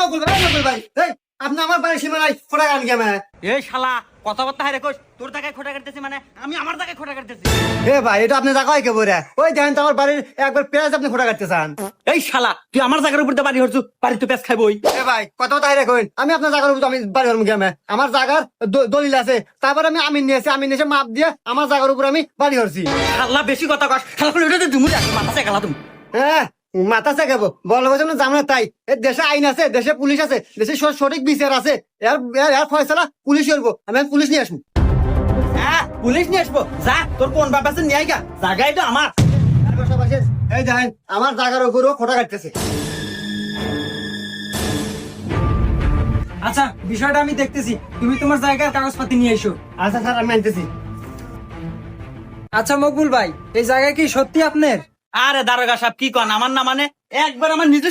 মকবুল ভাই, মকবুল ভাই, এই আপনি আমার বাড়ির সীমানায় খোটা গান কেমন? এই শালা কথাবার্তা হারে কইস, তোর টাকায় খোটা কাটতেছি মানে আমি আমার টাকায় খোটা কাটতেছি। এ ভাই, এটা আপনি জায়গায় কে বলে? ওই দেখেন তো আমার বাড়ির একবার পেঁয়াজ আপনি খোটা কাটতে চান। এই শালা তুই আমার জায়গার উপর বাড়ি হরছু, বাড়ি তো পেঁচ খাইবই। এ ভাই, কথা তাই রাখুন, আমি আপনার জায়গার উপর আমি বাড়ি হরম কেমন? আমার জায়গার দলিল আছে, তারপর আমি আমিন নিয়েছি, আমিন নিয়েছে মাপ দিয়ে আমার জায়গার উপর আমি বাড়ি হরছি। শালা বেশি কথা কস, শালা করে এটা তুমি মাথা চাকালা তুমি। হ্যাঁ, মাথা চাকাবো বলবো যেন জানা তাই। দেশে আইন আছে, দেশে পুলিশ আছে, দেশে সঠিক বিচার আছে, এর ফয়সালা পুলিশ করবো, আমি পুলিশ নিয়ে আসবো। হ্যাঁ পুলিশ নিয়ে আসবো, যা তোর কোন বাপ আছে নিয়ে আইগা, জায়গায় তো আমার। এই দেখেন আমার জায়গার উপরও খোটা কাটতেছে। আচ্ছা বিষয়টা আমি দেখতেছি, তুমি তোমার জায়গার কাগজপাতি নিয়ে এসো। আচ্ছা স্যার, আমি আনতেছি। আচ্ছা মকবুল ভাই, এই জায়গা কি সত্যি আপনার? আরে দারোগা সাহেব কি কন, আমার না মানে একবার আমার নিজস্ব